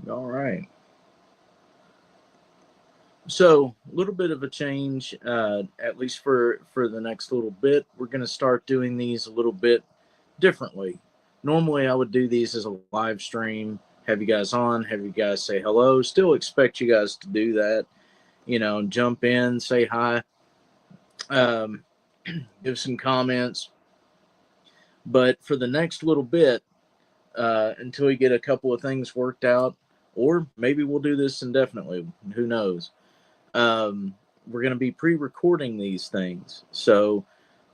All right. So a little bit of a change, at least for the next little bit. We're going to start doing these a little bit differently. Normally, I would do these as a live stream, have you guys on, have you guys say hello. Still expect you guys to do that. Jump in, say hi, um, give some comments. But for the next little bit, until we get a couple of things worked out, or maybe we'll do this indefinitely. Who knows? Um, we're going to be pre-recording these things. So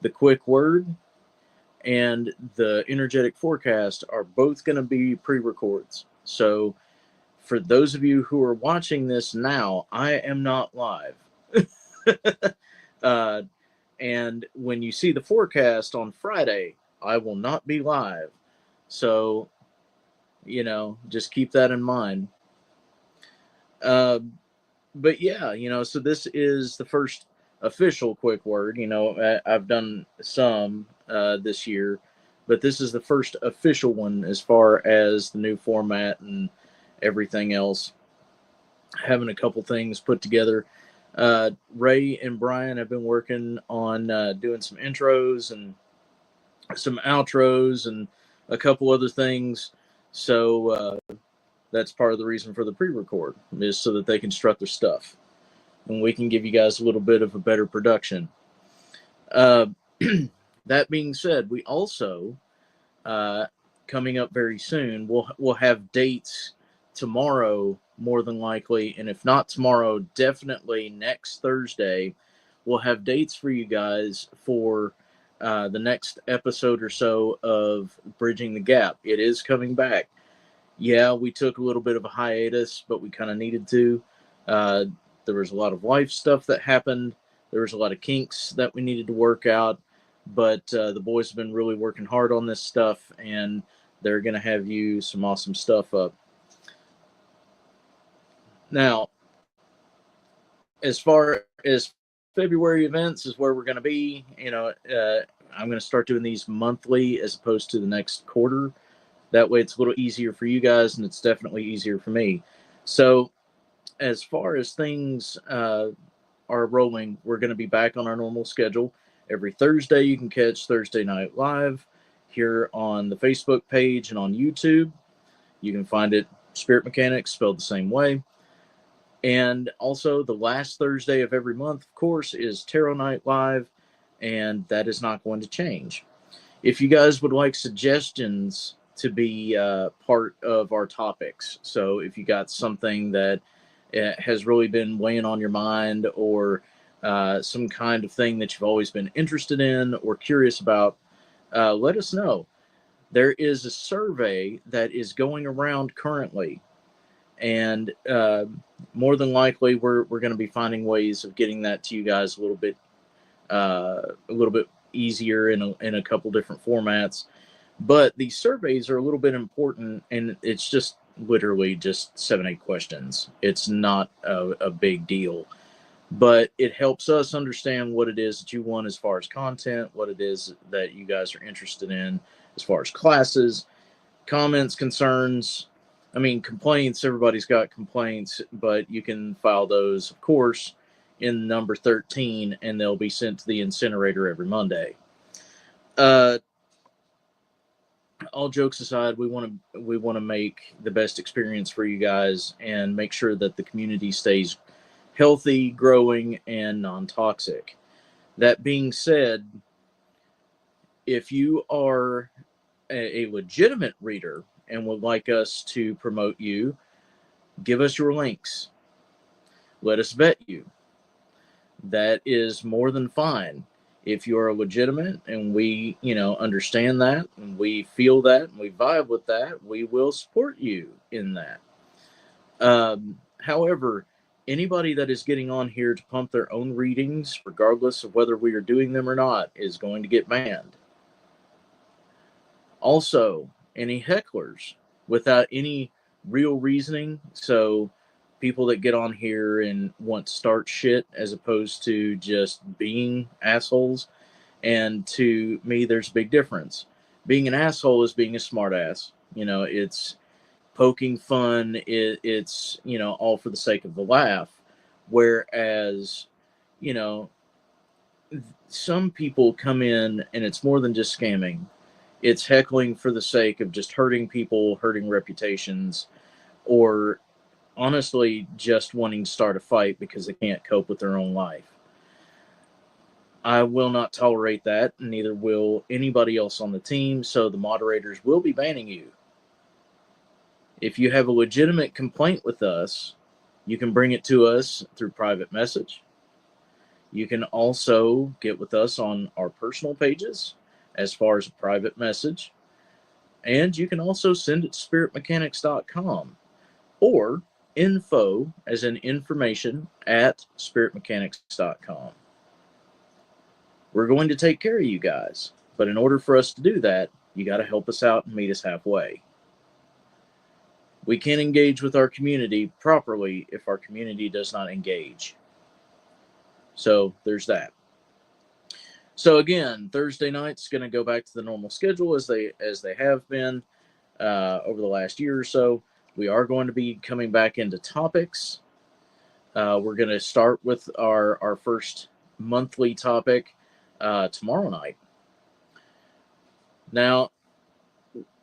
the quick word and the energetic forecast are both going to be pre-records. So for those of you who are watching this now, I am not live. uh, and when you see the forecast on Friday, I will not be live. So, just keep that in mind. Uh, but yeah, so this is the first official quick word. I've done some this year, but this is the first official one as far as the new format and everything else. Having a couple things put together. Ray and Brian have been working on doing some intros and some outros and a couple other things. So that's part of the reason for the pre-record is so that they can strut their stuff and we can give you guys a little bit of a better production. Uh, that being said, we also uh, coming up very soon. We'll have dates tomorrow, more than likely, and if not tomorrow, definitely next Thursday. We'll have dates for you guys for the next episode or so of Bridging the Gap. It is coming back. Yeah, we took a little bit of a hiatus, but we kind of needed to. Uh, there was a lot of life stuff that happened. There was a lot of kinks that we needed to work out, but the boys have been really working hard on this stuff, and they're going to have you some awesome stuff up. Now, as far as February events is where we're going to be, I'm going to start doing these monthly as opposed to the next quarter. That way, it's a little easier for you guys, and it's definitely easier for me. So, as far as things are rolling, we're going to be back on our normal schedule. Every Thursday, you can catch Thursday Night Live here on the Facebook page and on YouTube. You can find it Spirit Mechanics, spelled the same way. And also, the last Thursday of every month, of course, is Tarot Night Live, and that is not going to change. If you guys would like suggestions to be part of our topics, so if you got something that has really been weighing on your mind, or some kind of thing that you've always been interested in or curious about, let us know. There is a survey that is going around currently, and more than likely, we're going to be finding ways of getting that to you guys a little bit easier in a couple different formats. But these surveys are a little bit important, and it's just literally just 7, 8 questions. It's not a big deal, but it helps us understand what it is that you want as far as content, what it is that you guys are interested in as far as classes, comments, concerns. I mean, complaints, everybody's got complaints, but you can file those, of course, in number 13, and they'll be sent to the incinerator every Monday. Uh, all jokes aside, we want to make the best experience for you guys and make sure that the community stays healthy, growing, and non-toxic. That being said, if you are a legitimate reader and would like us to promote you, give us your links. Let us vet you. That is more than fine. If you are legitimate and we, understand that and we feel that and we vibe with that, we will support you in that. However, anybody that is getting on here to pump their own readings, regardless of whether we are doing them or not, is going to get banned. Also, any hecklers without any real reasoning. So, people that get on here and want to start shit as opposed to just being assholes. And to me, there's a big difference. Being an asshole is being a smartass. It's poking fun. It's, all for the sake of the laugh. Whereas, you know, some people come in and it's more than just scamming. It's heckling for the sake of just hurting people, hurting reputations, or honestly just wanting to start a fight because they can't cope with their own life. I will not tolerate that, neither will anybody else on the team, so the moderators will be banning you. If you have a legitimate complaint with us, you can bring it to us through private message. You can also get with us on our personal pages as far as a private message. And you can also send it to spiritmechanics.com or info, as in information, at spiritmechanics.com. We're going to take care of you guys, but in order for us to do that, you got to help us out and meet us halfway. We can't engage with our community properly if our community does not engage. So there's that. So again, Thursday night's going to go back to the normal schedule as they have been over the last year or so. We are going to be coming back into topics. We're going to start with our first monthly topic tomorrow night. Now,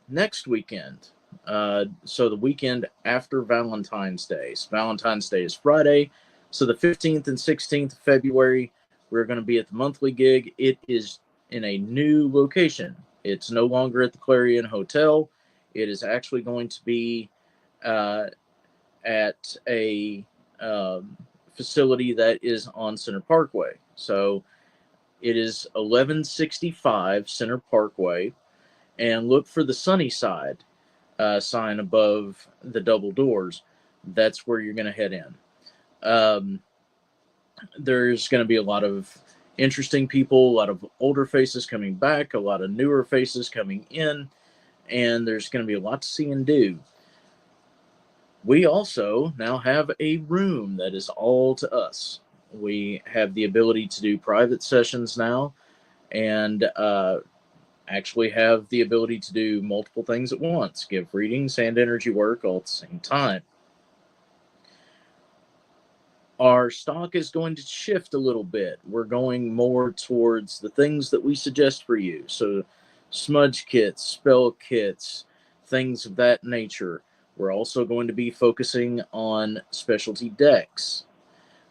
next weekend, so the weekend after Valentine's Day. So Valentine's Day is Friday. So the 15th and 16th of February, we're going to be at the monthly gig. It is in a new location. It's no longer at the Clarion Hotel. It is actually going to be at a facility that is on Center Parkway. So it is 1165 Center Parkway. And look for the Sunny Side sign above the double doors. That's where you're going to head in. There's going to be a lot of interesting people, a lot of older faces coming back, a lot of newer faces coming in, and there's going to be a lot to see and do. We also now have a room that is all to us. We have the ability to do private sessions now, and actually have the ability to do multiple things at once, give readings and energy work all at the same time. Our stock is going to shift a little bit. We're going more towards the things that we suggest for you. So smudge kits, spell kits, things of that nature. We're also going to be focusing on specialty decks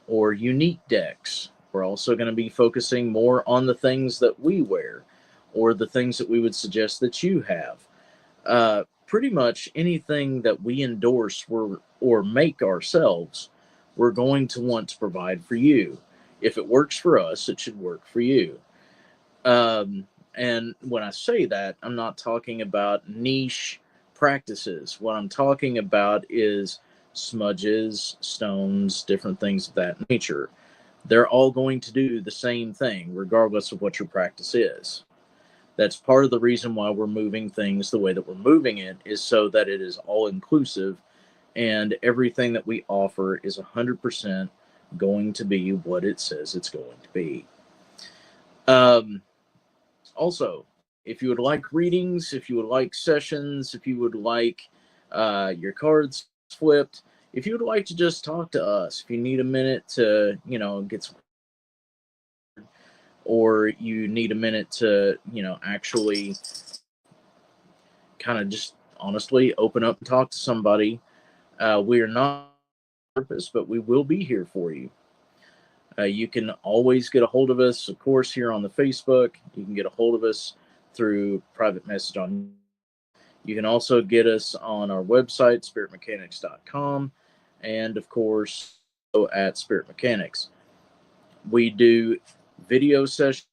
or unique decks. We're also going to be focusing more on the things that we wear or the things that we would suggest that you have. Pretty much anything that we endorse or make ourselves, we're going to want to provide for you. If it works for us, it should work for you. And when I say that, I'm not talking about niche practices. What I'm talking about is smudges, stones, different things of that nature. They're all going to do the same thing, regardless of what your practice is. That's part of the reason why we're moving things the way that we're moving it, is so that it is all inclusive and everything that we offer is 100% going to be what it says it's going to be. Also, if you would like readings, if you would like sessions, if you would like your cards flipped, if you would like to just talk to us, if you need a minute to, get some, or you need a minute to, actually kind of just honestly open up and talk to somebody, we are not purpose, but we will be here for you. You can always get a hold of us, of course, here on the Facebook. You can get a hold of us through private message on. You can also get us on our website, spiritmechanics.com, and of course, at Spirit Mechanics. We do video sessions,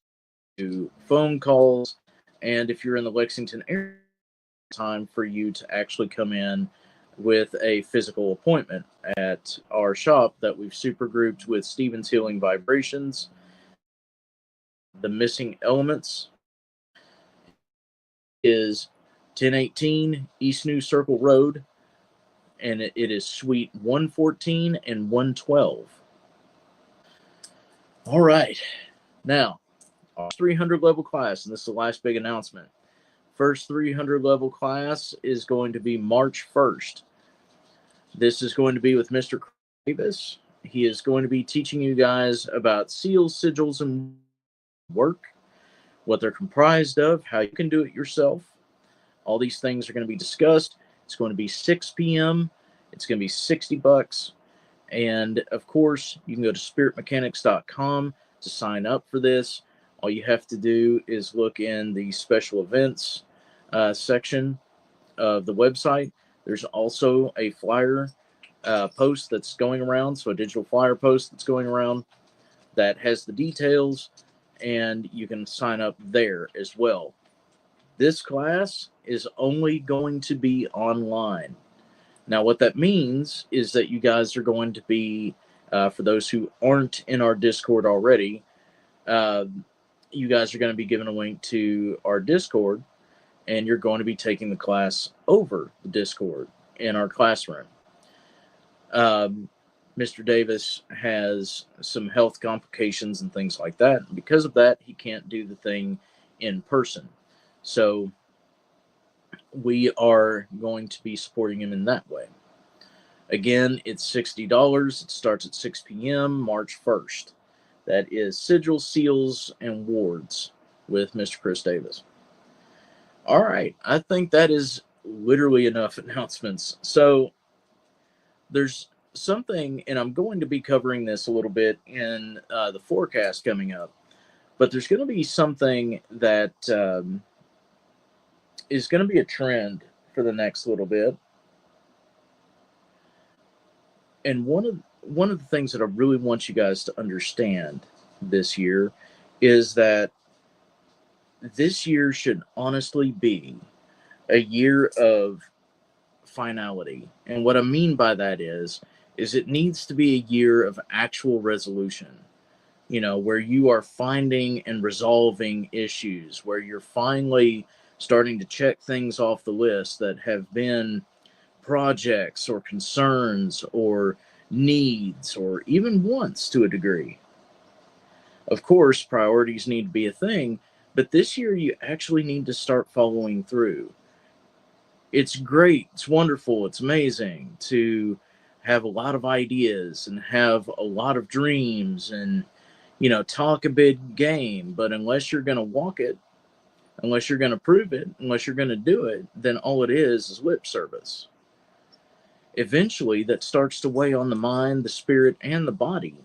do phone calls, and if you're in the Lexington area, time for you to actually come in with a physical appointment at our shop that we've super grouped with Stephen's Healing Vibrations. The Missing Elements is 1018 East New Circle Road, and it is suite 114 and 112. All right. Now, our 300 level class, and this is the last big announcement. First 300 level class is going to be March 1st. This is going to be with Mr. Davis. He is going to be teaching you guys about seals, sigils, and work, what they're comprised of, how you can do it yourself. All these things are going to be discussed. It's going to be 6 p.m. It's going to be $60. And of course, you can go to spiritmechanics.com to sign up for this. All you have to do is look in the special events section of the website. There's also a flyer post that's going around, so a digital flyer post that's going around that has the details, and you can sign up there as well. This class is only going to be online. Now, what that means is that you guys are going to be, for those who aren't in our Discord already, you guys are going to be given a link to our Discord, and you're going to be taking the class over the Discord in our classroom. Mr. Davis has some health complications and things like that. And because of that, he can't do the thing in person. So we are going to be supporting him in that way. Again, it's $60. It starts at 6 p.m. March 1st. That is Sigils, Seals, and Wards with Mr. Chris Davis. All right. I think that is literally enough announcements. So there's something, and I'm going to be covering this a little bit in the forecast coming up, but there's going to be something that is going to be a trend for the next little bit. And one of the things that I really want you guys to understand this year is that this year should honestly be a year of finality. And what I mean by that is it needs to be a year of actual resolution, where you are finding and resolving issues, where you're finally starting to check things off the list that have been projects or concerns or needs or even wants to a degree. Of course, priorities need to be a thing, but this year you actually need to start following through. It's great, it's wonderful, it's amazing to have a lot of ideas and have a lot of dreams and, talk a big game, but unless you're going to walk it, unless you're going to prove it, unless you're going to do it, then all it is lip service. Eventually, that starts to weigh on the mind, the spirit, and the body.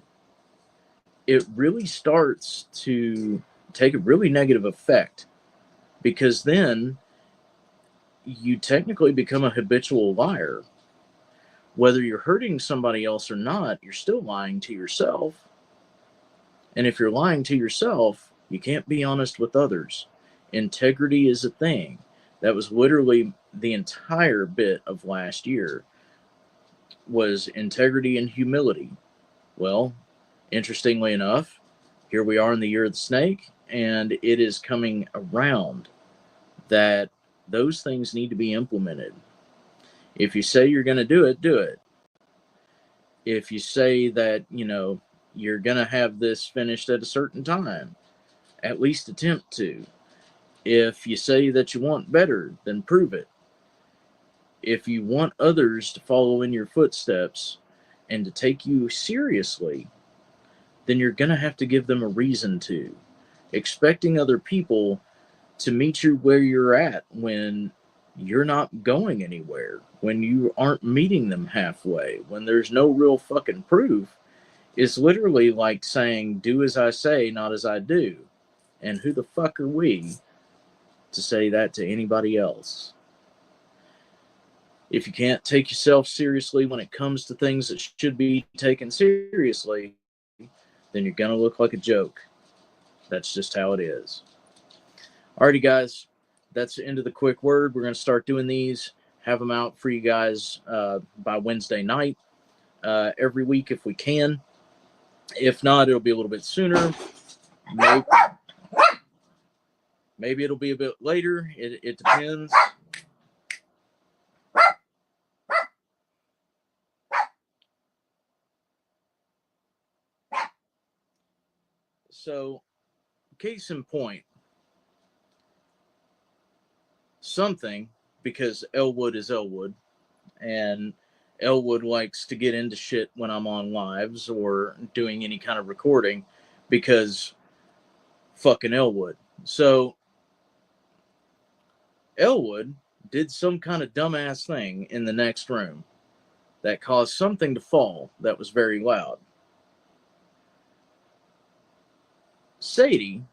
It really starts to take a really negative effect, because then you technically become a habitual liar. Whether you're hurting somebody else or not, you're still lying to yourself. And if you're lying to yourself, you can't be honest with others. Integrity is a thing. That was literally the entire bit of last year, was integrity and humility. Well, interestingly enough, here we are in the year of the snake, and it is coming around that those things need to be implemented. If you say you're going to do it, do it. If you say that, you're going to have this finished at a certain time, at least attempt to. If you say that you want better, then prove it. If you want others to follow in your footsteps and to take you seriously, then you're going to have to give them a reason to. Expecting other people to meet you where you're at when you're not going anywhere, when you aren't meeting them halfway, when there's no real fucking proof, is literally like saying, do as I say, not as I do. And who the fuck are we to say that to anybody else? If you can't take yourself seriously when it comes to things that should be taken seriously, then you're going to look like a joke. That's just how it is. Alrighty, guys. That's the end of the quick word. We're going to start doing these, have them out for you guys by Wednesday night every week if we can. If not, it'll be a little bit sooner. Maybe it'll be a bit later. It depends. So, case in point, something because Elwood is Elwood, and Elwood likes to get into shit when I'm on lives or doing any kind of recording because fucking Elwood. So Elwood did some kind of dumbass thing in the next room that caused something to fall that was very loud. Sadie,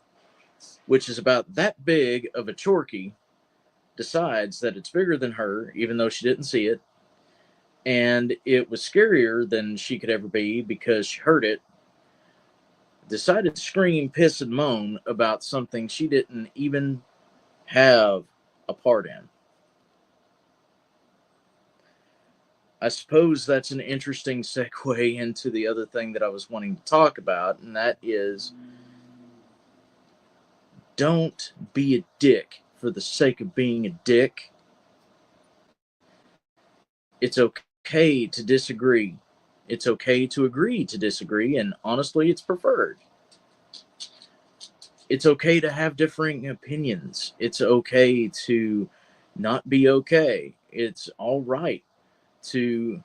which is about that big of a chorky, decides that it's bigger than her, even though she didn't see it. And it was scarier than she could ever be because she heard it. Decided to scream, piss, and moan about something she didn't even have a part in. I suppose that's an interesting segue into the other thing that I was wanting to talk about, and that is don't be a dick for the sake of being a dick. It's okay to disagree. It's okay to agree to disagree, and honestly, it's preferred. It's okay to have differing opinions. It's okay to not be okay. It's all right to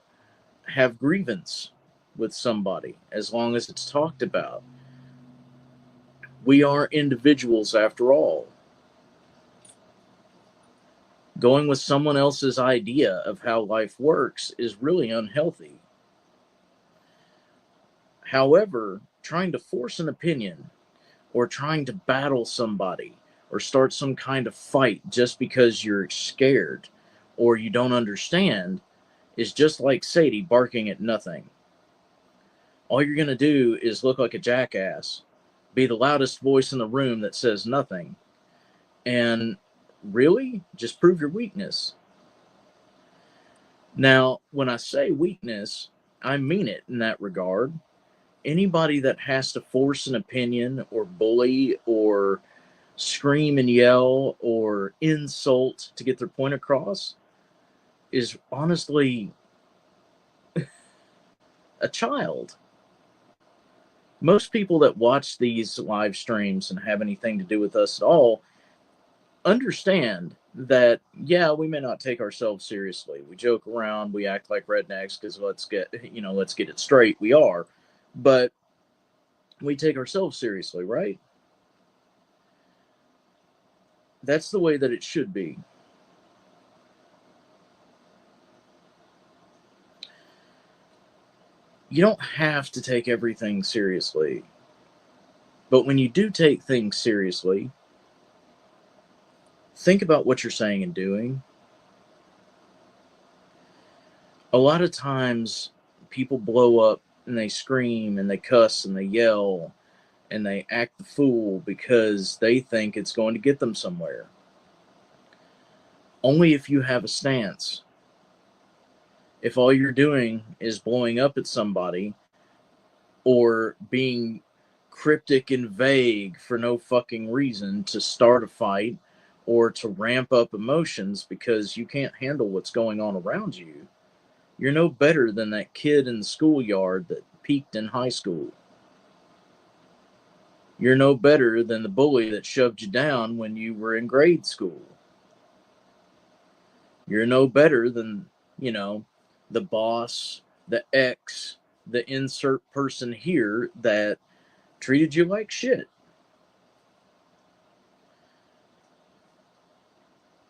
have grievance with somebody as long as it's talked about. We are individuals after all. Going with someone else's idea of how life works is really unhealthy. However, trying to force an opinion or trying to battle somebody or start some kind of fight just because you're scared or you don't understand is just like Sadie barking at nothing. All you're going to do is look like a jackass, be the loudest voice in the room that says nothing, and really just prove your weakness. Now, when I say weakness, I mean it in that regard. Anybody that has to force an opinion or bully or scream and yell or insult to get their point across is honestly a child. Most people that watch these live streams and have anything to do with us at all understand that, yeah, we may not take ourselves seriously. We joke around, we act like rednecks because let's get it straight. We are, but we take ourselves seriously, right? That's the way that it should be. You don't have to take everything seriously. But when you do take things seriously, think about what you're saying and doing. A lot of times people blow up and they scream and they cuss and they yell and they act the fool because they think it's going to get them somewhere. Only if you have a stance. If all you're doing is blowing up at somebody or being cryptic and vague for no fucking reason to start a fight or to ramp up emotions because you can't handle what's going on around you, you're no better than that kid in the schoolyard that peaked in high school. You're no better than the bully that shoved you down when you were in grade school. You're no better than, the boss, the ex, the insert person here that treated you like shit.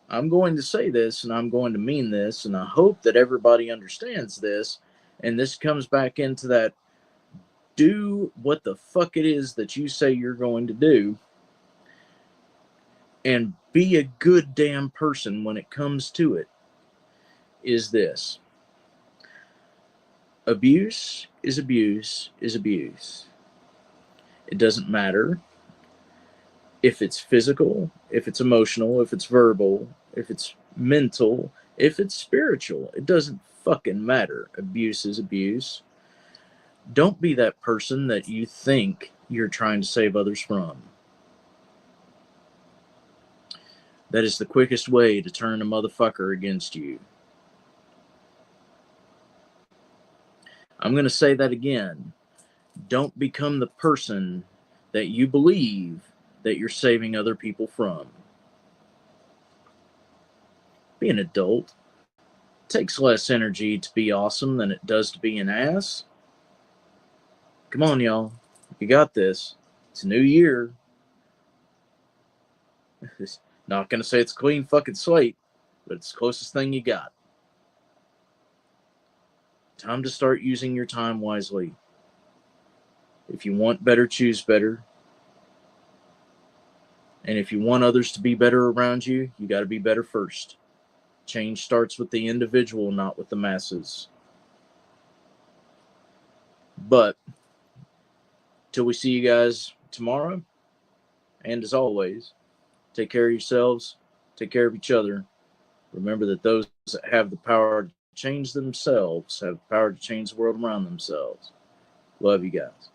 I'm going to say this and I'm going to mean this, and I hope that everybody understands this. And this comes back into that do what the fuck it is that you say you're going to do and be a good damn person when it comes to it. Is this abuse is abuse is abuse. It doesn't matter if it's physical, if it's emotional, if it's verbal, if it's mental, if it's spiritual. It doesn't fucking matter. Abuse is abuse. Don't be that person that you think you're trying to save others from. That is the quickest way to turn a motherfucker against you. I'm going to say that again. Don't become the person that you believe that you're saving other people from. Be an adult. It takes less energy to be awesome than it does to be an ass. Come on, y'all. You got this. It's a new year. Not gonna say it's a clean fucking slate, but it's the closest thing you got. Time to start using your time wisely. If you want better, choose better. And if you want others to be better around you, you got to be better first. Change starts with the individual, not with the masses. But till we see you guys tomorrow, and as always, take care of yourselves, take care of each other. Remember that those that have the power to change themselves have the power to change the world around themselves. Love you guys.